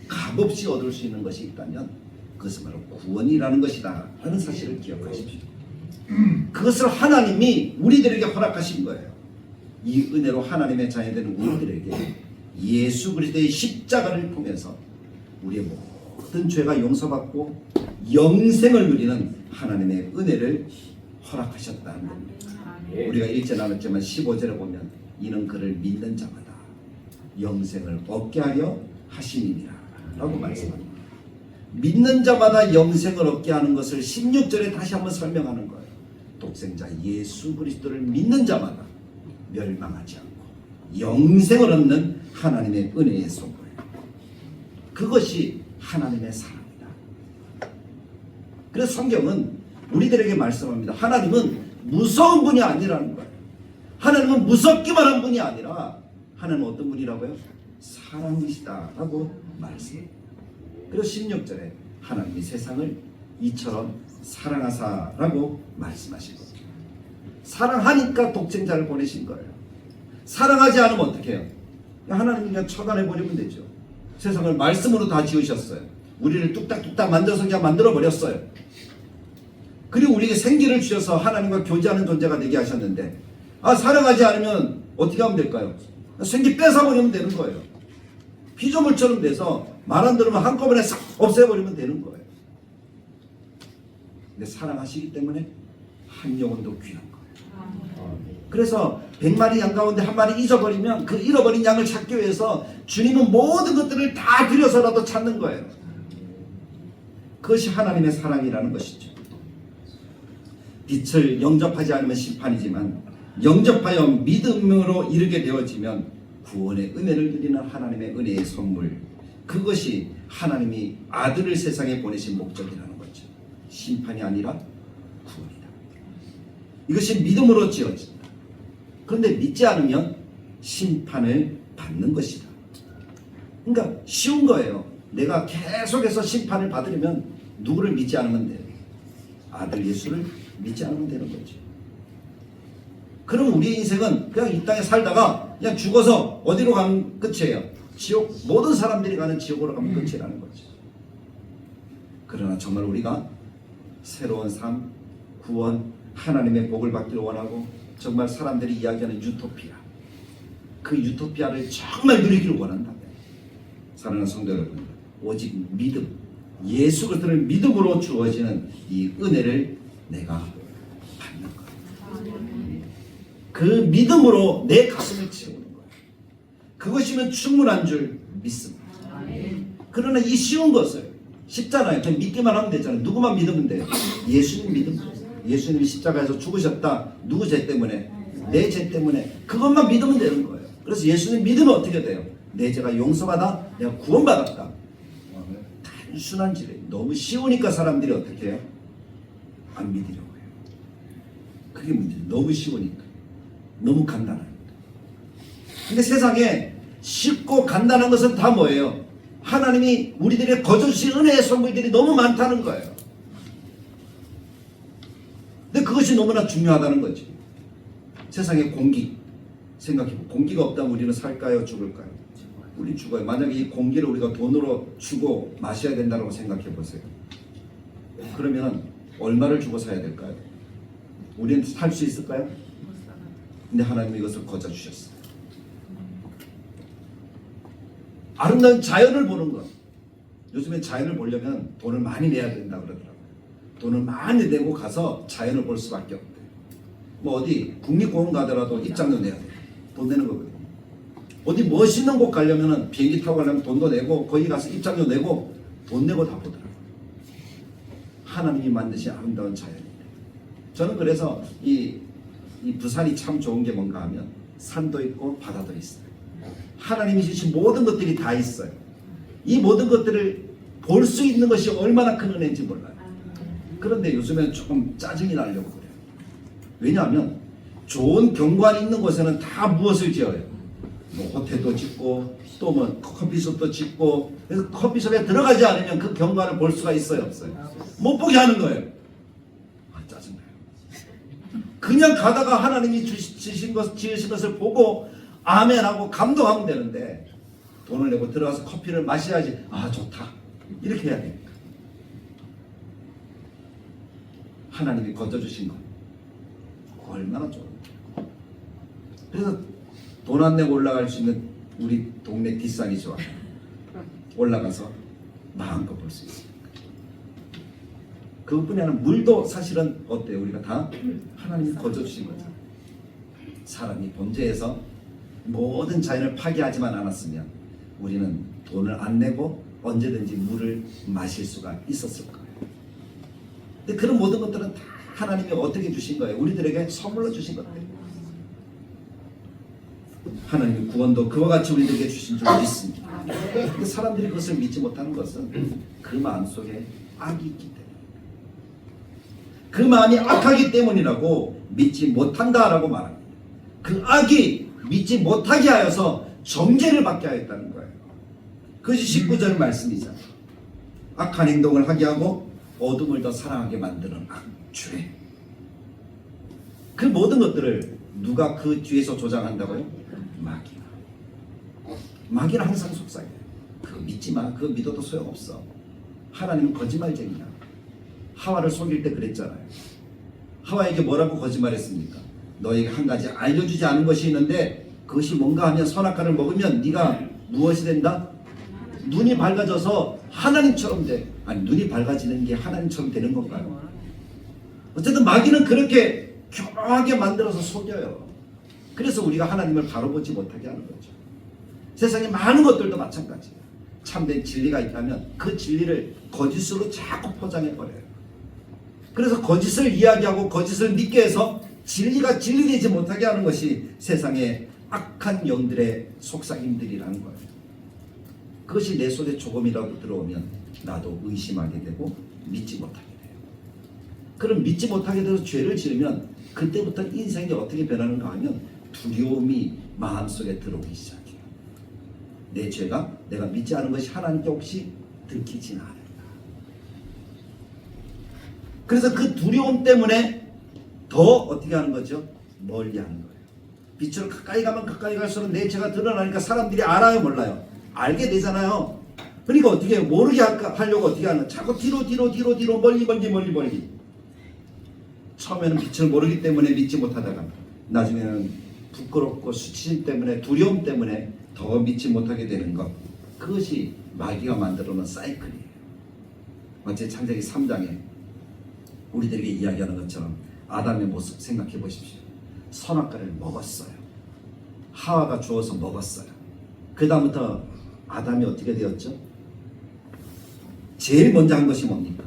값없이 얻을 수 있는 것이 있다면 그것은 바로 구원이라는 것이다 하는 사실을 기억하십시오. 그것을 하나님이 우리들에게 허락하신 거예요. 이 은혜로 하나님의 자녀되는 우리들에게 예수 그리스도의 십자가를 통해서 우리의 모든 죄가 용서받고 영생을 누리는 하나님의 은혜를 허락하셨다는 겁니다. 우리가 읽지 않았지만 15절에 보면 이는 그를 믿는 자마다 영생을 얻게 하려 하심이니라 라고 말씀합니다. 믿는 자마다 영생을 얻게 하는 것을 16절에 다시 한번 설명하는 거예요. 독생자 예수 그리스도를 믿는 자마다 멸망하지 않고 영생을 얻는 하나님의 은혜의 선물. 그것이 하나님의 사랑이다. 그래서 성경은 우리들에게 말씀합니다. 하나님은 무서운 분이 아니라는 거예요. 하나님은 무섭기만 한 분이 아니라 하나님은 어떤 분이라고요? 사랑이시다라고 말씀해요. 그래서 16절에 하나님이 세상을 이처럼 사랑하사라고 말씀하신 겁니다. 사랑하니까 독생자를 보내신 거예요. 사랑하지 않으면 어떻게 해요? 하나님이 그냥 처단해버리면 되죠. 세상을 말씀으로 다 지으셨어요. 우리를 뚝딱뚝딱 만들어서 그냥 만들어버렸어요. 그리고 우리에게 생기를 주셔서 하나님과 교제하는 존재가 되게 하셨는데 사랑하지 않으면 어떻게 하면 될까요? 생기 뺏어버리면 되는 거예요. 피조물처럼 돼서 말 안 들으면 한꺼번에 싹 없애버리면 되는 거예요. 근데 사랑하시기 때문에 한 영혼도 귀한 거예요. 그래서 100마리 양 가운데 한 마리 잊어버리면 그 잃어버린 양을 찾기 위해서 주님은 모든 것들을 다 들여서라도 찾는 거예요. 그것이 하나님의 사랑이라는 것이죠. 빛을 영접하지 않으면 심판이지만 영접하여 믿음으로 이르게 되어지면 구원의 은혜를 누리는 하나님의 은혜의 선물, 그것이 하나님이 아들을 세상에 보내신 목적이라는 거죠. 심판이 아니라 구원이다. 이것이 믿음으로 지어진다. 그런데 믿지 않으면 심판을 받는 것이다. 그러니까 쉬운 거예요. 내가 계속해서 심판을 받으려면 누구를 믿지 않으면 돼요? 아들 예수를 믿지 않으면 되는 거죠. 그럼 우리의 인생은 그냥 이 땅에 살다가 그냥 죽어서 어디로 가면 끝이에요? 지옥, 모든 사람들이 가는 지옥으로 가면 끝이라는 거죠. 그러나 정말 우리가 새로운 삶, 구원, 하나님의 복을 받기를 원하고 정말 사람들이 이야기하는 유토피아, 그 유토피아를 정말 누리기를 원한다면 사랑하는 성도 여러분, 오직 믿음, 예수 그리스도를 믿음으로 주어지는 이 은혜를 내가 받는 거예요. 그 믿음으로 내 가슴을 채우는 거예요. 그것이면 충분한 줄 믿습니다. 그러나 이 쉬운 것을, 쉽잖아요. 그냥 믿기만 하면 되잖아요. 누구만 믿으면 돼요? 예수님 믿으면 돼요. 예수님이 십자가에서 죽으셨다. 누구 죄 때문에? 내 죄 때문에. 그것만 믿으면 되는 거예요. 그래서 예수님 믿으면 어떻게 돼요? 내 죄가 용서받아 내가 구원받았다. 단순한 진리. 너무 쉬우니까 사람들이 어떻게 해요? 안 믿으려고 해요. 그게 문제예요. 너무 쉬우니까. 너무 간단하니까. 근데 세상에 쉽고 간단한 것은 다 뭐예요? 하나님이 우리들에게 거저주신 은혜의 선물들이 너무 많다는 거예요. 근데 그것이 너무나 중요하다는 거지. 세상에 공기 생각해보고, 공기가 없다면 우리는 살까요? 죽을까요? 우리 죽어요. 만약에 이 공기를 우리가 돈으로 주고 마셔야 된다고 생각해 보세요. 그러면 얼마를 주고 사야 될까요? 우리는 살 수 있을까요? 근데 하나님이 이것을 거저 주셨어요. 아름다운 자연을 보는 것. 요즘에 자연을 보려면 돈을 많이 내야 된다 그러더라고요. 돈을 많이 내고 가서 자연을 볼 수밖에 없대요. 뭐 어디 국립공원 가더라도 입장료 내야 돼요. 돈 내는 거거든요. 어디 멋있는 곳 가려면 비행기 타고 가려면 돈도 내고 거기 가서 입장료 내고 돈 내고 다 보더라고요. 하나님이 만드신 아름다운 자연인데, 저는 그래서 이 부산이 참 좋은 게 뭔가 하면 산도 있고 바다도 있어요. 하나님이 주신 모든 것들이 다 있어요. 이 모든 것들을 볼 수 있는 것이 얼마나 큰 은혜인지 몰라요. 그런데 요즘엔 조금 짜증이 나려고 그래요. 왜냐하면 좋은 경관이 있는 곳에는 다 무엇을 지어요? 뭐 호텔도 짓고 또 뭐 커피숍도 짓고, 그래서 커피숍에 들어가지 않으면 그 경관을 볼 수가 있어요, 없어요? 못 보게 하는 거예요. 아, 짜증나요. 그냥 가다가 하나님이 지으신 것을 보고 아멘하고 감동하면 되는데, 돈을 내고 들어가서 커피를 마셔야지. 아, 좋다, 이렇게 해야 됩니까? 하나님이 거저주신 것 얼마나 좋은데. 그래서 돈 안 내고 올라갈 수 있는 우리 동네 뒷산이 좋아요. 올라가서 마음껏 볼 수 있습니다. 그것뿐이 아니라 물도 사실은 어때요? 우리가 다 하나님이 거저주신 거죠. 사람이 범죄해서 모든 자연을 파괴하지만 않았으면 우리는 돈을 안 내고 언제든지 물을 마실 수가 있었을 거예요. 근데 그런 모든 것들은 다 하나님이 어떻게 주신 거예요? 우리들에게 선물로 주신 것들. 하나님의 구원도 그와 같이 우리들에게 주신 줄 믿습니다. 근데 사람들이 그것을 믿지 못하는 것은 그 마음속에 악이 있기 때문에, 그 마음이 악하기 때문이라고 믿지 못한다라고 말합니다. 그 악이 믿지 못하게 하여서 정죄를 받게 하였다는 거예요. 그것이 19절 말씀이잖아요. 악한 행동을 하게 하고 어둠을 더 사랑하게 만드는 악죄. 그 모든 것들을 누가 그 뒤에서 조장한다고요? 마귀가. 마귀는 항상 속삭여요. 그거 믿지 마. 그거 믿어도 소용없어. 하나님은 거짓말쟁이야. 하와를 속일 때 그랬잖아요. 하와에게 뭐라고 거짓말했습니까? 너에게 한 가지 알려주지 않은 것이 있는데, 그것이 뭔가 하면 선악과를 먹으면 네가 무엇이 된다? 눈이 밝아져서 하나님처럼 돼. 아니, 눈이 밝아지는 게 하나님처럼 되는 건가요? 어쨌든 마귀는 그렇게 교묘하게 만들어서 속여요. 그래서 우리가 하나님을 바로 보지 못하게 하는 거죠. 세상에 많은 것들도 마찬가지예요. 참된 진리가 있다면 그 진리를 거짓으로 자꾸 포장해버려요. 그래서 거짓을 이야기하고 거짓을 믿게 해서 진리가 진리되지 못하게 하는 것이 세상의 악한 영들의 속삭임들이라는 거예요. 그것이 내 속에 조금이라도 들어오면 나도 의심하게 되고 믿지 못하게 돼요. 그럼 믿지 못하게 돼서 죄를 지으면 그때부터 인생이 어떻게 변하는가 하면 두려움이 마음속에 들어오기 시작해요. 내 죄가 내가 믿지 않은 것이 하나님께 혹시 들키지는 않을까. 그래서 그 두려움 때문에 더 어떻게 하는 거죠? 멀리 하는 거예요. 빛으로 가까이 가면 가까이 갈수록 내 죄가 드러나니까 사람들이 알아요, 몰라요? 알게 되잖아요. 그러니까 어떻게 해요? 모르게 하려고 어떻게 하는 거예요? 자꾸 뒤로 멀리. 처음에는 빛을 모르기 때문에 믿지 못하다가 나중에는 부끄럽고 수치심 때문에, 두려움 때문에 더 믿지 못하게 되는 것. 그것이 마귀가 만들어 놓은 사이클이에요. 어째 창세기 3장에 우리들에게 이야기하는 것처럼 아담의 모습 생각해 보십시오. 선악과를 먹었어요. 하와가 주어서 먹었어요. 그 다음부터 아담이 어떻게 되었죠? 제일 먼저 한 것이 뭡니까?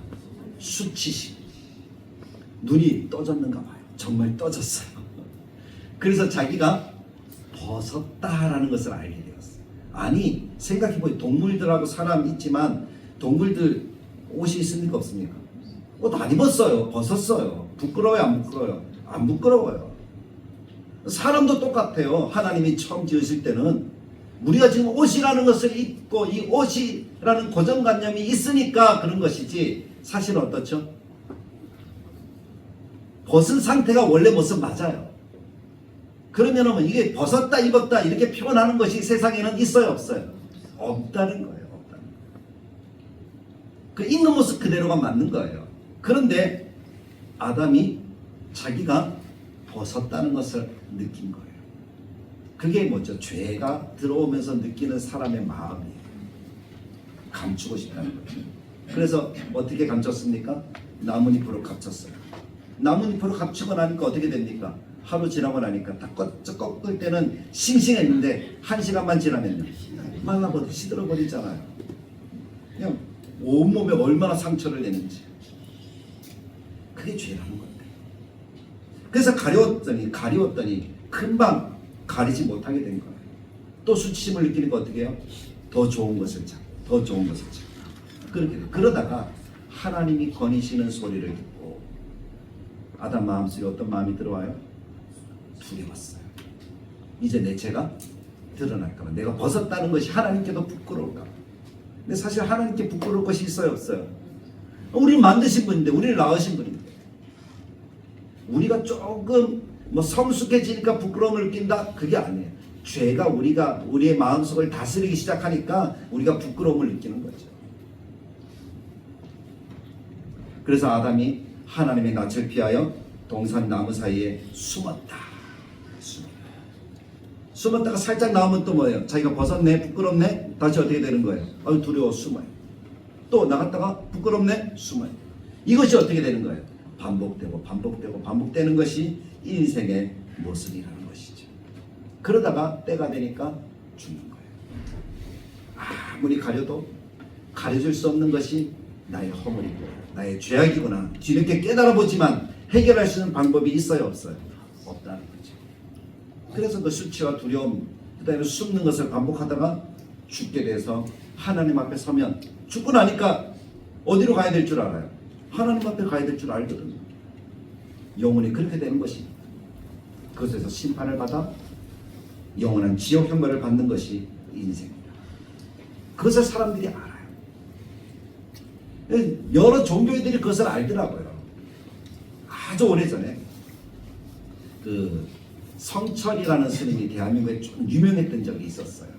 수치심. 눈이 떠졌는가 봐요. 정말 떠졌어요. 그래서 자기가 벗었다라는 것을 알게 되었어요. 아니, 생각해보니 동물들하고 사람 있지만 동물들 옷이 있습니까 없습니까? 옷 안 입었어요. 벗었어요. 부끄러워요 안 부끄러워요? 안 부끄러워요. 사람도 똑같아요. 하나님이 처음 지으실 때는 우리가 지금 옷이라는 것을 입고 이 옷이라는 고정관념이 있으니까 그런 것이지 사실은 어떻죠? 벗은 상태가 원래 모습 맞아요. 그러면은 이게 벗었다 입었다 이렇게 표현하는 것이 세상에는 있어요 없어요? 없다는 거예요. 없다는 거예요. 그 있는 모습 그대로가 맞는 거예요. 그런데 아담이 자기가 벗었다는 것을 느낀 거예요. 그게 뭐죠? 죄가 들어오면서 느끼는 사람의 마음이에요. 감추고 싶다는 거죠. 그래서 어떻게 감췄습니까? 나뭇잎으로 감췄어요. 나뭇잎으로 감추고 나니까 어떻게 됩니까? 하루 지나고 나니까 딱 꺾을 때는 싱싱했는데 1시간만 지나면요 말라버려 시들어버리잖아요. 그냥 온몸에 얼마나 상처를 내는지. 그게 죄라는 건데. 그래서 가리웠더니 금방 가리지 못하게 된 거예요. 또 수치심을 느끼니까 어떻게 해요? 더 좋은 것을 찾고 더 좋은 것을 찾고 그렇게 돼요. 그러다가 하나님이 거니시는 소리를 듣고 아담 마음속에 어떤 마음이 들어와요? 두려웠어요. 이제 내 죄가 드러날까봐, 내가 벗었다는 것이 하나님께도 부끄러울까봐. 근데 사실 하나님께 부끄러울 것이 있어요 없어요? 우리를 만드신 분인데, 우리를 낳으신 분인데, 우리가 조금 뭐 성숙해지니까 부끄러움을 느낀다? 그게 아니에요. 죄가 우리의 마음속을 다스리기 시작하니까 우리가 부끄러움을 느끼는 거죠. 그래서 아담이 하나님의 낯을 피하여 동산 나무 사이에 숨었다가 살짝 나오면 또 뭐예요? 자기가 벗었네, 부끄럽네, 다시 어떻게 되는 거예요? 아유 두려워, 숨어요. 또 나갔다가 부끄럽네, 숨어요. 이것이 어떻게 되는 거예요? 반복되는 것이 인생의 모습이라는 것이죠. 그러다가 때가 되니까 죽는 거예요. 아무리 가려도 가려줄 수 없는 것이 나의 허물이고 나의 죄악이구나 뒤늦게 깨달아보지만 해결할 수 있는 방법이 있어요 없어요? 없다는 거죠. 그래서 그 수치와 두려움, 그 다음에 숨는 것을 반복하다가 죽게 돼서 하나님 앞에 서면, 죽고 나니까 어디로 가야 될 줄 알아요? 하나님 앞에 가야 될 줄 알거든요. 영혼이 그렇게 되는 것입니다. 그것에서 심판을 받아 영원한 지옥 형벌을 받는 것이 인생입니다. 그것을 사람들이 알아요. 여러 종교인들이 그것을 알더라고요. 아주 오래전에 그 성철이라는 스님이 대한민국에 좀 유명했던 적이 있었어요.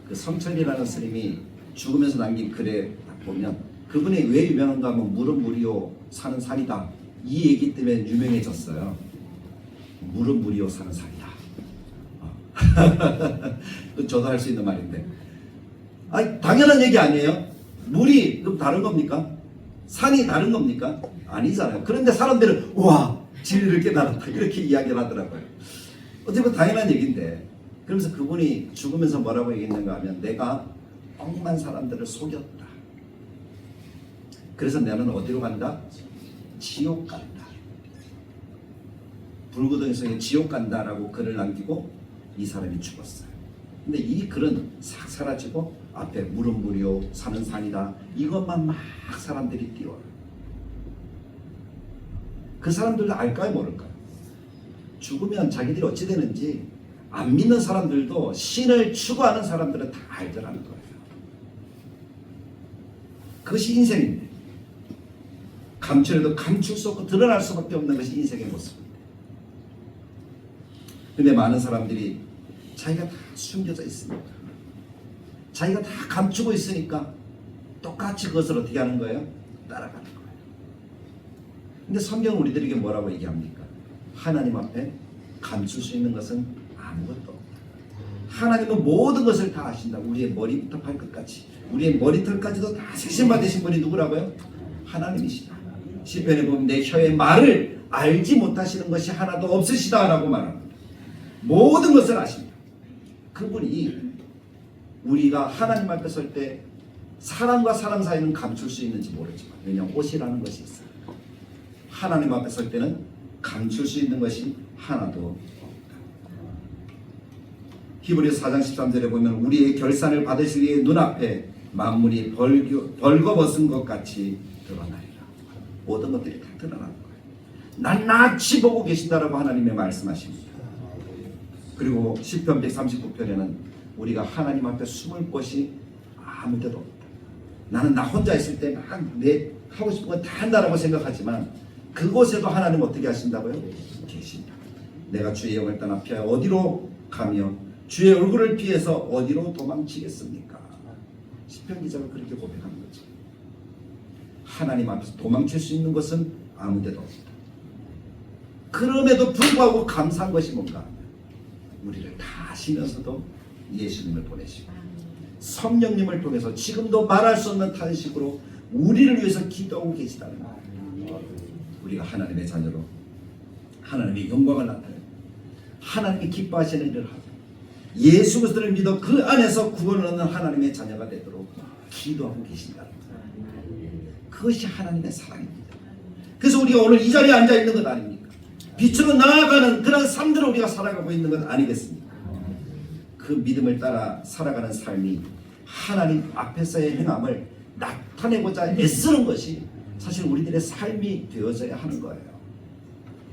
그 성철이라는 스님이 죽으면서 남긴 글에 보면 그분이 왜 유명한가 하면 물은 물이요 산은 산이다, 이 얘기 때문에 유명해졌어요. 물은 물이요 산은 산이다. 저도 할 수 있는 말인데, 아니 당연한 얘기 아니에요? 물이 그럼 다른 겁니까? 산이 다른 겁니까? 아니잖아요. 그런데 사람들은 우와 진리를 깨달았다 이렇게 이야기를 하더라고요. 어떻게 보면 당연한 얘기인데, 그러면서 그분이 죽으면서 뭐라고 얘기했는가 하면 내가 억만 사람들을 속였다. 그래서 나는 어디로 간다? 지옥 간다. 불구덩이성에 지옥 간다라고 글을 남기고 이 사람이 죽었어요. 근데 이 글은 싹 사라지고 앞에 물은 물이요 산은 산이다 이것만 막 사람들이 띄워요. 그 사람들도 알까요 모를까요? 죽으면 자기들이 어찌 되는지 안 믿는 사람들도 신을 추구하는 사람들은 다 알더라는 거예요. 그것이 인생인데, 감추려도 감출 수 없고 드러날 수밖에 없는 것이 인생의 모습입니다. 근데 많은 사람들이 자기가 다 숨겨져 있으니까, 자기가 다 감추고 있으니까 똑같이 그것을 어떻게 하는 거예요? 따라가는 거예요. 근데 성경은 우리들에게 뭐라고 얘기합니까? 하나님 앞에 감출 수 있는 것은 아무것도 없다. 하나님은 모든 것을 다 아신다. 우리의 머리부터 발끝까지, 우리의 머리털까지도 다 세심받으신 분이 누구라고요? 하나님이시다. 시편에 보면 내 혀의 말을 알지 못하시는 것이 하나도 없으시다라고 말합니다. 모든 것을 아십니다. 그분이 우리가 하나님 앞에 설 때 사람과 사람 사이는 감출 수 있는지 모르지만, 왜냐하면 옷이라는 것이 있어요. 하나님 앞에 설 때는 감출 수 있는 것이 하나도 없다. 히브리서 4장 13절에 보면 우리의 결산을 받으실 이의 눈앞에 만물이 벌거벗은 것 같이 드러나리라. 모든 것들이 다 드러나는 거예요. 낱낱이 보고 계신다라고 하나님의 말씀하십니다. 그리고 시편 139편에는 우리가 하나님 앞에 숨을 곳이 아무 데도 없다. 나는 나 혼자 있을 때 막 내 하고 싶은 건 다 한다라고 생각하지만 그곳에도 하나님 어떻게 하신다고요? 계신다. 내가 주의 영을 떠나 피하여 어디로 가며 주의 얼굴을 피해서 어디로 도망치겠습니까? 시편 기자가 그렇게 고백하는 거죠. 하나님 앞에서 도망칠 수 있는 것은 아무 데도 없다. 그럼에도 불구하고 감사한 것이 뭔가? 우리를 다 아시면서도 예수님을 보내시고 성령님을 통해서 지금도 말할 수 없는 탄식으로 우리를 위해서 기도하고 계시다는 거예요. 우리가 하나님의 자녀로 하나님의 영광을 나타내고 하나님이 기뻐하시는 일을 하고 예수 그리스도를 믿어 그 안에서 구원을 얻는 하나님의 자녀가 되도록 기도하고 계신다는 거예요. 그것이 하나님의 사랑입니다. 그래서 우리가 오늘 이 자리에 앉아 있는 것 아닙니까? 빛으로 나아가는 그런 삶들을 우리가 살아가고 있는 것 아니겠습니까? 그 믿음을 따라 살아가는 삶이 하나님 앞에서의 행함을 나타내고자 애쓰는 것이 사실 우리들의 삶이 되어져야 하는 거예요.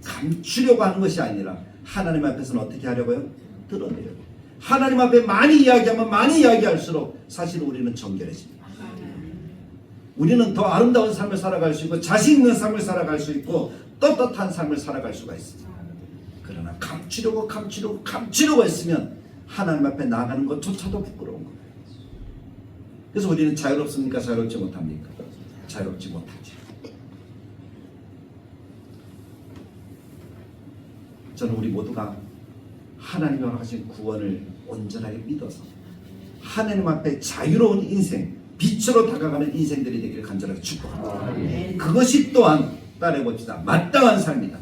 감추려고 하는 것이 아니라 하나님 앞에서는 어떻게 하려고요? 드러내려고. 하나님 앞에 많이 이야기하면 많이 이야기할수록 사실 우리는 정결해집니다. 우리는 더 아름다운 삶을 살아갈 수 있고 자신 있는 삶을 살아갈 수 있고 떳떳한 삶을 살아갈 수가 있습니다. 그러나 감추려고 했으면 하나님 앞에 나아가는 것조차도 부끄러운 거예요. 그래서 우리는 자유롭습니까? 자유롭지 못합니까? 자유롭지 못하죠. 저는 우리 모두가 하나님이 허락하신 구원을 온전하게 믿어서 하나님 앞에 자유로운 인생, 빛으로 다가가는 인생들이 되기를 간절하게 축복합니다. 그것이 또한 따라해봅시다. 마땅한 삶이다.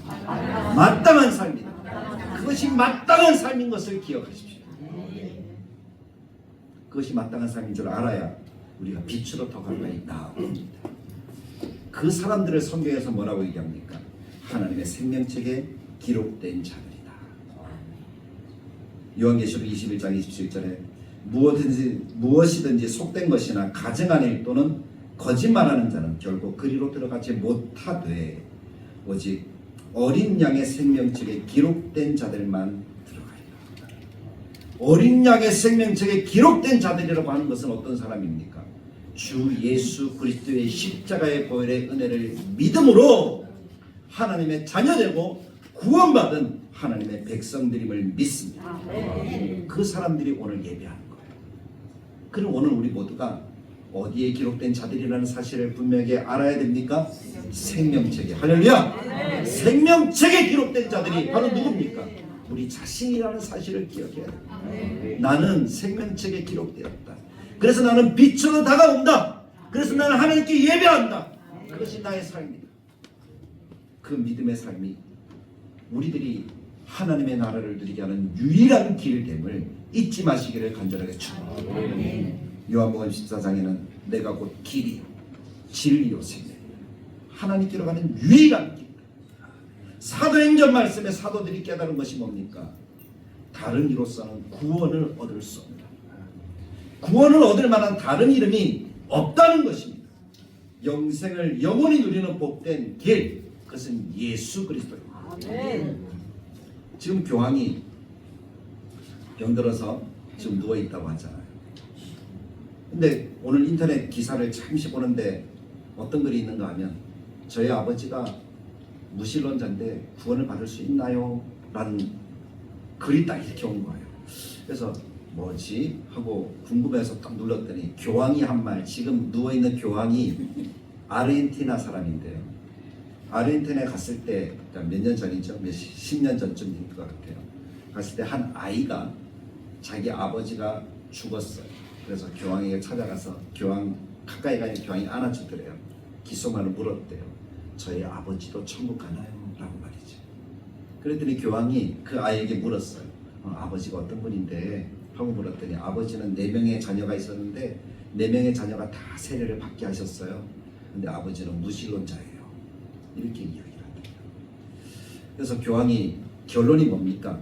마땅한 삶이다. 그것이 마땅한 삶인 것을 기억하십시오. 그것이 마땅한 삶인 줄 알아야 우리가 빛으로 더 가까이 나아갑니다. 그 사람들을 성경에서 뭐라고 얘기합니까? 하나님의 생명책에 기록된 자들이다. 요한계시록 21장 27절에 무엇이든지 속된 것이나 가증한 일 또는 거짓말하는 자는 결국 그리로 들어가지 못하되 오직 어린 양의 생명책에 기록된 자들만 들어가리라. 어린 양의 생명책에 기록된 자들이라고 하는 것은 어떤 사람입니까? 주 예수 그리스도의 십자가의 보혈의 은혜를 믿음으로 하나님의 자녀되고 구원받은 하나님의 백성들임을 믿습니다. 그 사람들이 오늘 예배하는 거예요. 그럼 오늘 우리 모두가 어디에 기록된 자들이라는 사실을 분명히 알아야 됩니까? 생명책에. 할렐루야! 생명책에 기록된 자들이 바로 누굽니까? 우리 자신이라는 사실을 기억해야 됩니다. 나는 생명책에 기록되었다. 그래서 나는 빛으로 다가온다. 그래서 나는 하나님께 예배한다. 그것이 나의 삶이다. 그 믿음의 삶이 우리들이 하나님의 나라를 누리게 하는 유일한 길됨을 잊지 마시기를 간절하게 축원합니다. 요한복음 14장에는 내가 곧 길이요 진리요 생명이요 하나님께로 가는 유일한 길. 사도행전 말씀에 사도들이 깨달은 것이 뭡니까? 다른 이로서는 구원을 얻을 수 없다. 구원을 얻을 만한 다른 이름이 없다는 것입니다. 영생을 영원히 누리는 복된 길, 그것은 예수 그리스도입니다. 지금 교황이 병들어서 지금 누워있다고 하잖아요. 근데 오늘 인터넷 기사를 잠시 보는데 어떤 글이 있는가 하면 저희 아버지가 무신론자인데 구원을 받을 수 있나요? 라는 글이 딱 이렇게 온 거예요. 그래서 뭐지? 하고 궁금해서 딱 눌렀더니 교황이 한 말, 지금 누워있는 교황이 아르헨티나 사람인데요. 아르헨티나에 갔을 때 몇 년 전이죠. 10년 전쯤인 것 같아요. 갔을 때 한 아이가 자기 아버지가 죽었어요. 그래서 교황에게 찾아가서 교황 가까이 가니 교황이 안아주더래요. 귓속말로 물었대요. 저희 아버지도 천국 가나요? 라고 말이죠. 그랬더니 교황이 그 아이에게 물었어요. 아버지가 어떤 분인데? 하고 물었더니 아버지는 4명의 자녀가 있었는데 4명의 자녀가 다 세례를 받게 하셨어요. 근데 아버지는 무신론자예요. 이렇게 이야기를 합니다. 그래서 교황이 결론이 뭡니까?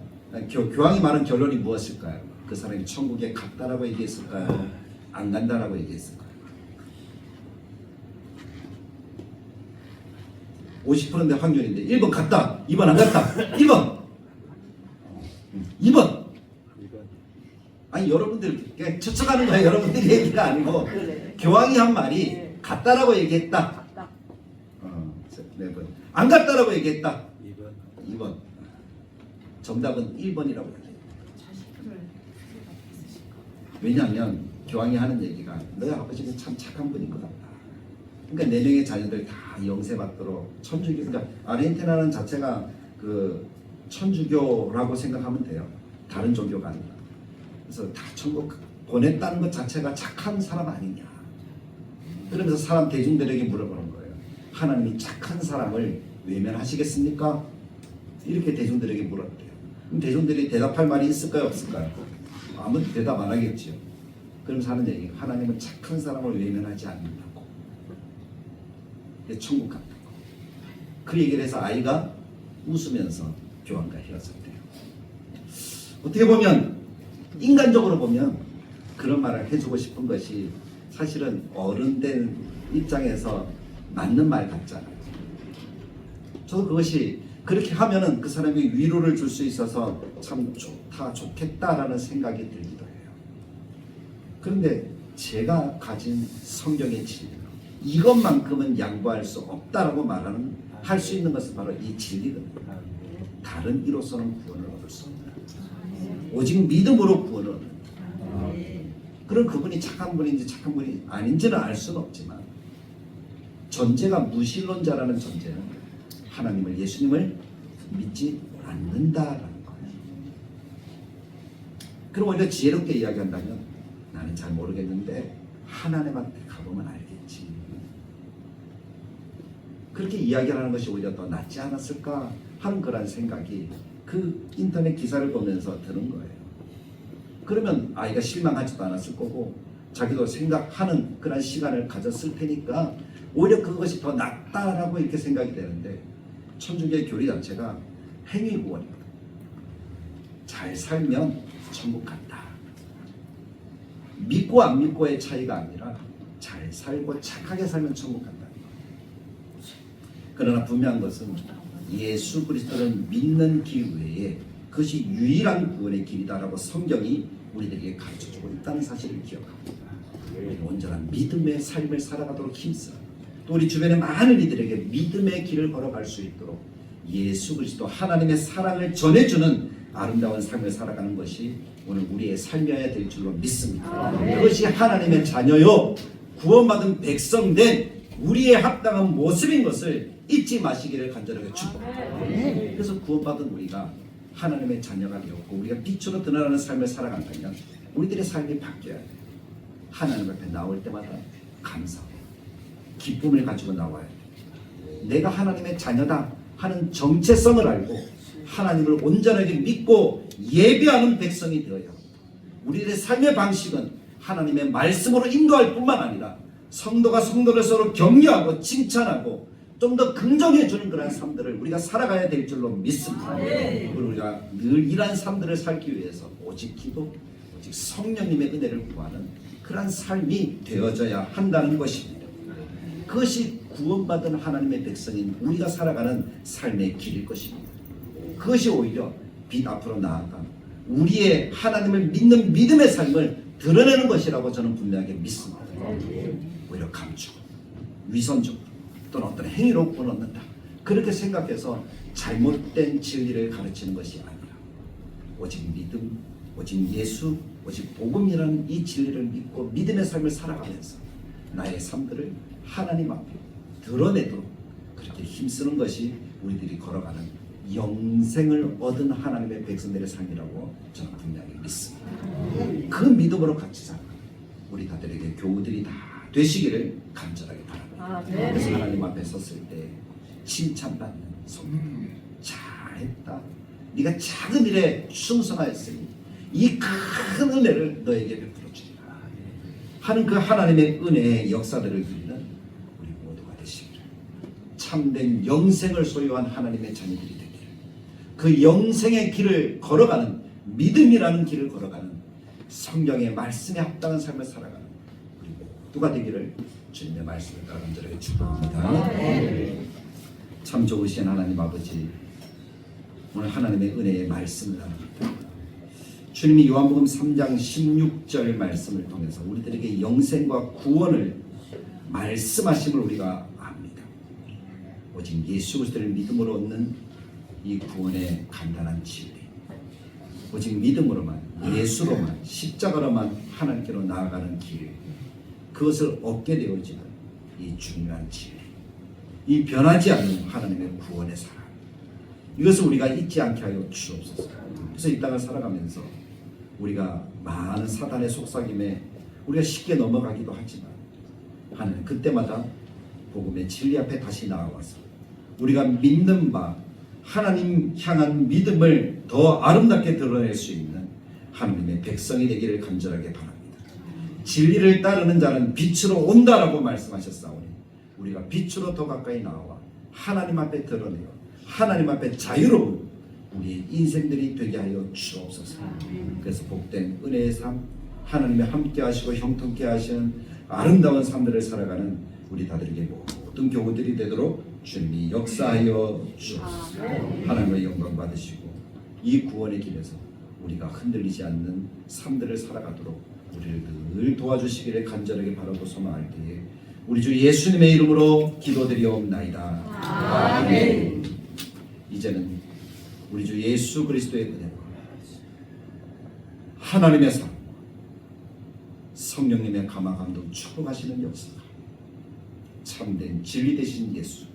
교황이 말한 결론이 무엇일까요? 그 사람이 천국에 갔다라고 얘기했을까요? 안 간다라고 얘기했을까요? 50%인데 확률인데 1번 갔다, 2번 안 갔다, 2번. 아니 여러분들 그냥 추측하는 거예요. 여러분들이 얘기가 아니고 교황이 한 말이 갔다라고 얘기했다. 네 번. 안 갔다라고 얘기했다. 2번. 정답은 1번이라고 얘기해요. 왜냐하면 교황이 하는 얘기가 너희 아버지는 참 착한 분인 것 같다. 그러니까 4명의 자녀들 다 영세받도록 천주교, 그러니까 아르헨티나는 자체가 그 천주교라고 생각하면 돼요. 다른 종교가 아니라. 그래서 다 천국 보냈다는 것 자체가 착한 사람 아니냐. 그러면서 사람 대중들에게 물어보는 거예요. 하나님이 착한 사람을 외면하시겠습니까? 이렇게 대중들에게 물었대요. 그럼 대중들이 대답할 말이 있을까요? 없을까요? 아무도 대답 안 하겠죠. 그러면서 하는 얘기, 하나님은 착한 사람을 외면하지 않는다고. 천국 간다고. 그 얘기를 해서 아이가 웃으면서 교황과 헤어졌대요. 어떻게 보면 인간적으로 보면 그런 말을 해주고 싶은 것이 사실은 어른된 입장에서 맞는 말 같잖아요. 저도 그것이 그렇게 하면은 그 사람이 위로를 줄 수 있어서 참 좋다, 좋겠다라는 생각이 들기도 해요. 그런데 제가 가진 성경의 진리, 이것만큼은 양보할 수 없다라고 말하는, 할 수 있는 것은 바로 이 진리거든요. 다른 이로서는 구원을 얻을 수 없다. 오직 믿음으로 구원을 얻는다. 그럼 그분이 착한 분인지 착한 분이 아닌지는 알 수는 없지만 존재가 무신론자라는 존재는 하나님을, 예수님을 믿지 않는다라는 거예요. 그럼 오히려 지혜롭게 이야기한다면 나는 잘 모르겠는데 하나님한테 가보면 알겠지. 그렇게 이야기하는 것이 오히려 더 낫지 않았을까 하는 그런 생각이 그 인터넷 기사를 보면서 드는 거예요. 그러면 아이가 실망하지도 않았을 거고 자기도 생각하는 그런 시간을 가졌을 테니까 오히려 그것이 더 낫다라고 이렇게 생각이 되는데 천주교의 교리 자체가 행위구원입니다. 잘 살면 천국 간다. 믿고 안 믿고의 차이가 아니라 잘 살고 착하게 살면 천국 간다. 그러나 분명한 것은 예수 그리스도를 믿는 길 외에 그것이 유일한 구원의 길이다라고 성경이 우리들에게 가르쳐주고 있다는 사실을 기억합니다. 온전한 믿음의 삶을 살아가도록 힘써 또 우리 주변의 많은 이들에게 믿음의 길을 걸어갈 수 있도록 예수 그리스도 하나님의 사랑을 전해주는 아름다운 삶을 살아가는 것이 오늘 우리의 삶이어야 될 줄로 믿습니다. 그것이 하나님의 자녀요 구원받은 백성된 우리의 합당한 모습인 것을 잊지 마시기를 간절하게 축복합니다. 그래서 구원받은 우리가 하나님의 자녀가 되었고 우리가 빛으로 드러나는 삶을 살아간다면 우리들의 삶이 바뀌어야 돼요. 하나님 앞에 나올 때마다 감사하고 기쁨을 가지고 나와야 돼요. 내가 하나님의 자녀다 하는 정체성을 알고 하나님을 온전하게 믿고 예배하는 백성이 되어야 합니다. 우리들의 삶의 방식은 하나님의 말씀으로 인도할 뿐만 아니라 성도가 성도를 서로 격려하고 칭찬하고 좀 더 긍정해주는 그런 삶들을 우리가 살아가야 될 줄로 믿습니다. 그리고 우리가 늘 이러한 삶들을 살기 위해서 오직 기도, 오직 성령님의 은혜를 구하는 그런 삶이 되어져야 한다는 것입니다. 그것이 구원받은 하나님의 백성인 우리가 살아가는 삶의 길일 것입니다. 그것이 오히려 빛 앞으로 나아가 우리의 하나님을 믿는 믿음의 삶을 드러내는 것이라고 저는 분명하게 믿습니다. 오히려 감추고 위선적으로 또는 어떤 행위로 구원 얻는다 그렇게 생각해서 잘못된 진리를 가르치는 것이 아니라 오직 믿음, 오직 예수, 오직 복음이라는 이 진리를 믿고 믿음의 삶을 살아가면서 나의 삶들을 하나님 앞에 드러내도록 그렇게 힘쓰는 것이 우리들이 걸어가는 영생을 얻은 하나님의 백성들의 삶이라고 저는 분명히 믿습니다. 그 믿음으로 같이 살아가는 우리 다들에게 교우들이 다 되시기를 간절하게 바랍니다. 그래서 하나님 앞에 섰을 때 칭찬받는 성도 잘했다. 네가 작은 일에 충성하였으니 이 큰 은혜를 너에게 베풀어 주리라 하는 그 하나님의 은혜의 역사들을 누리는 우리 모두가 되시기를 참된 영생을 소유한 하나님의 자녀들이 되기를 그 영생의 길을 걸어가는 믿음이라는 길을 걸어가는 성경의 말씀에 합당한 삶을 살아가는 우리 모두가 되기를 주님의 말씀을 따라 간절하게 축복합니다. 참 좋으신 하나님 아버지, 오늘 하나님의 은혜의 말씀을 나눕니다. 주님이 요한복음 3장 16절 말씀을 통해서 우리들에게 영생과 구원을 말씀하심을 우리가 압니다. 오직 예수 그리스도를 믿음으로 얻는 이 구원의 간단한 진리, 오직 믿음으로만, 예수로만, 십자가로만 하나님께로 나아가는 길, 그것을 얻게 되어지는 이 중요한 진리, 이 변하지 않는 하나님의 구원의 사랑, 이것을 우리가 잊지 않게 하여 주옵소서. 그래서 이 땅을 살아가면서 우리가 많은 사단의 속삭임에 우리가 쉽게 넘어가기도 하지만 하나님 그때마다 복음의 진리 앞에 다시 나아와서 우리가 믿는 바 하나님 향한 믿음을 더 아름답게 드러낼 수 있는 하나님의 백성이 되기를 간절하게 바랍니다. 진리를 따르는 자는 빛으로 온다라고 말씀하셨사오니 우리가 빛으로 더 가까이 나와 하나님 앞에 드러내어 하나님 앞에 자유로운 우리의 인생들이 되게 하여 주옵소서. 그래서 복된 은혜의 삶, 하나님의 함께 하시고 형통케 하시는 아름다운 삶들을 살아가는 우리 다들에게 모든 교우들이 되도록 주님이 역사하여 주옵소서. 하나님의 영광 받으시고 이 구원의 길에서 우리가 흔들리지 않는 삶들을 살아가도록 우리를 늘 도와주시기를 간절하게 바라고 소망할 때에 우리 주 예수님의 이름으로 기도드리옵나이다. 아멘. 이제는 우리 주 예수 그리스도의 은혜와 하나님의 사랑, 성령님의 감화 감동 축복하시는 역사가 참된 진리 되신 예수,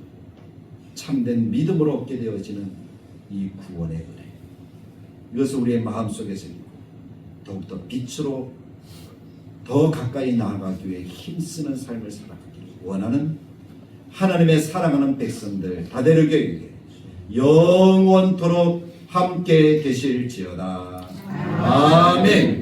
참된 믿음으로 얻게 되어지는 이 구원의 은혜, 이것을 우리의 마음속에서 읽고 더욱더 빛으로 더 가까이 나아가기 위해 힘쓰는 삶을 살아가기를 원하는 하나님의 사랑하는 백성들 다되르게 영원토록 함께 계실지어다. 아멘.